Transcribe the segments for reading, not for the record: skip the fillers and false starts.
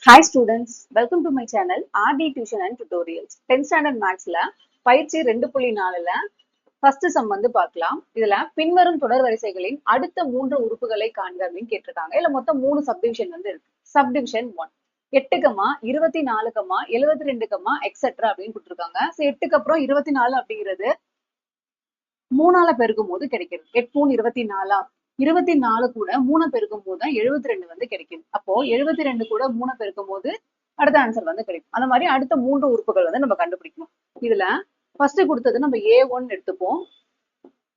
Hi students, welcome to my channel RD Tuition and Tutorials. 10th standard mathsல பயிற்சி 2.4ல first sum வந்து பார்க்கலாம். இதுல பின்வரும் தொடர் வரிசைகளின் அடுத்த 3 உறுப்புகளை காண்க அப்படின்னு கேட்டிருக்காங்க. இதுல மொத்தம் 3 சப்டிவிஷன் வந்து இருக்கு. சப்டிவிஷன் 1 8, 24, 72, எக்ஸெட்ரா அப்படின்னு கொடுத்துருக்காங்க. ஸோ 8க்கு அப்புறம் 24 அப்படிங்கிறது 3ஆல பெருக்கும் போது கிடைக்கிறது. 8 3 24 24 கூட 3 பெருக்கும் போது தான் 72 வந்து கிடைக்குது. அப்போ 72 கூட 3 பெருக்கும் போது அடுத்த ஆன்சர் வந்து கிடைக்கும். அந்த மாதிரி அடுத்த 3 உறுப்புகள் வந்து நம்ம கண்டுபிடிக்கணும். இதுல ஃபர்ஸ்ட் கொடுத்தது நம்ம A1 எடுத்துப்போம்.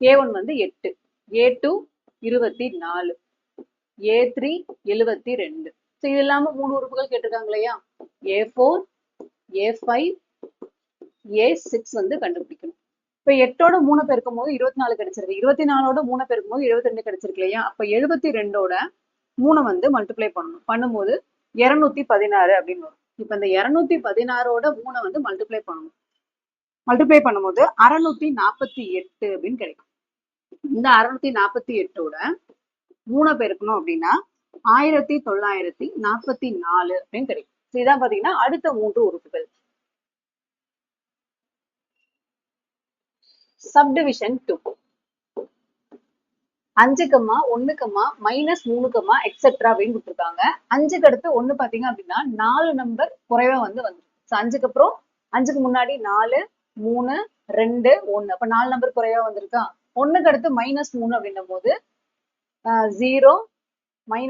A1 வந்து 8, A2 24, A3 72. ஸோ இது இல்லாம 3 உறுப்புகள் கேட்டிருக்காங்க இல்லையா? A4, A5, A6 வந்து கண்டுபிடிக்கணும். இப்ப 8ஓட 3 பெருக்கும் போது 24 கிடைச்சிருக்கு. 24ஓட 3 பெருக்கும் போது 72 கிடைச்சிருக்கு இல்லையா? அப்ப 72ஓட 3 வந்து மல்டிப்ளை பண்ணணும். பண்ணும்போது 216 அப்படின்னு வரும். இப்ப இந்த 216ஓட 3 வந்து மல்டிப்ளை பண்ணணும். மல்டிப்ளை பண்ணும்போது 648 அப்படின்னு கிடைக்கும். இந்த 648ஓட 3 பெருக்கணும் அப்படின்னா 1944 அப்படின்னு கிடைக்கும். இதான் பாத்தீங்கன்னா அடுத்த 3 உறுப்புகள். சப்டிவிஷன் 2 5, 1, -3, எக்ஸெட்ரா அப்படின்னு கொடுத்துருக்காங்க. 5க்கு அடுத்து 1 பாத்தீங்க அப்படின்னா 4 நம்பர் குறைவா வந்து வந்துருக்கு. 5க்கு அப்புறம் 5க்கு முன்னாடி 4, 3, 2, 1. அப்ப 4 நம்பர் குறைவா வந்திருக்கா? 1க்கு அடுத்து -3 அப்படின்னும் போது 0, -1,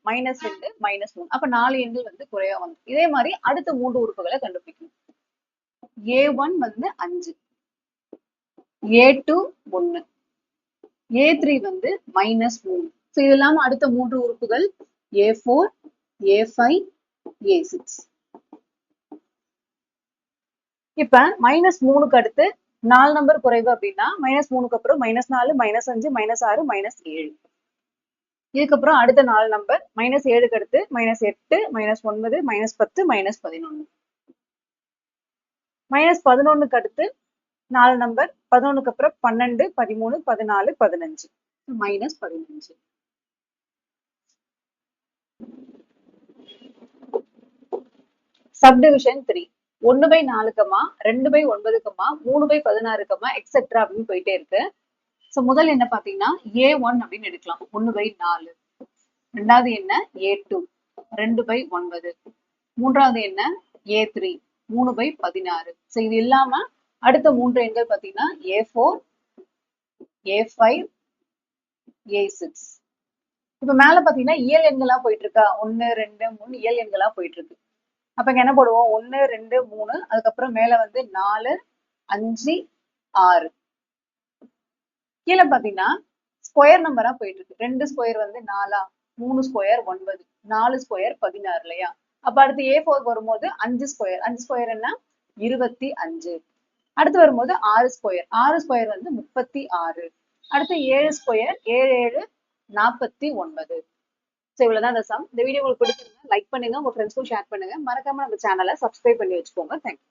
-2, -1. அப்ப 4 எண்கள் வந்து குறைவா வந்து. இதே மாதிரி அடுத்த 3 உறுப்புகளை கண்டுபிடிக்கணும். A1 வந்து 5, A2 1, A3 வந்து -3. ஸோ இது இல்லாம அடுத்த 3 உறுப்புகள் A4, A5, A6. இப்ப -3க்கு அடுத்து 4 நம்பர் குறைவு அப்படின்னா -3க்கு அப்புறம் -4, -5, -6, -7. இதுக்கப்புறம் அடுத்த 4 நம்பர் -7க்கு அடுத்து -8, -9, -10, -11. -11க்கு அடுத்து 4 நம்பர் 11க்கு அப்புறம் 12, 13, 14, 15. -15. சப்டிவிஷன் 3 1/4, 2/9, 3/16, எக்ஸெட்ரா அப்படின்னு போயிட்டே இருக்கு. ஸோ முதல் என்ன பாத்தீங்கன்னா A1 அப்படின்னு எடுக்கலாம். 1/4. ரெண்டாவது என்ன A2 2/9. மூன்றாவது என்ன A3 3/16. ஸோ இது இல்லாம அடுத்த 3 எண்கள் பாத்தீங்கன்னா A4, A5, A6. இப்ப மேல பாத்தீங்கன்னா இயல் எண்களா போயிட்டு இருக்கா? 1, 2, 3 இயல் எண்களா போயிட்டு இருக்கு. அப்ப இங்க என்ன போடுவோம்? 1, 2, 3. அதுக்கப்புறம் மேல வந்து 4, 5, 6. கீழே பாத்தீங்கன்னா ஸ்கொயர் நம்பரா போயிட்டு இருக்கு. 2 ஸ்கொயர் வந்து 4, 3 ஸ்கொயர் 9, 4 ஸ்கொயர் 16 இல்லையா? அப்ப அடுத்து A4 வரும்போது 5 ஸ்கொயர். 5 ஸ்கொயர் என்ன? 25. அடுத்து வரும்போது 6 ஸ்கொயர். 6 ஸ்கொயர் வந்து 36. அடுத்து 7 ஸ்கொயர். 7 7 49. ஸோ இவ்வளவுதான் இந்த சம். இந்த வீடியோ உங்களுக்கு பிடிச்சிருந்தா லைக் பண்ணுங்க, உங்க ஃப்ரெண்ட்ஸ்க்கும் ஷேர் பண்ணுங்க. மறக்காம நம்ம சேனலை சப்ஸ்கிரைப் பண்ணி வச்சுக்கோங்க. தேங்க்யூ.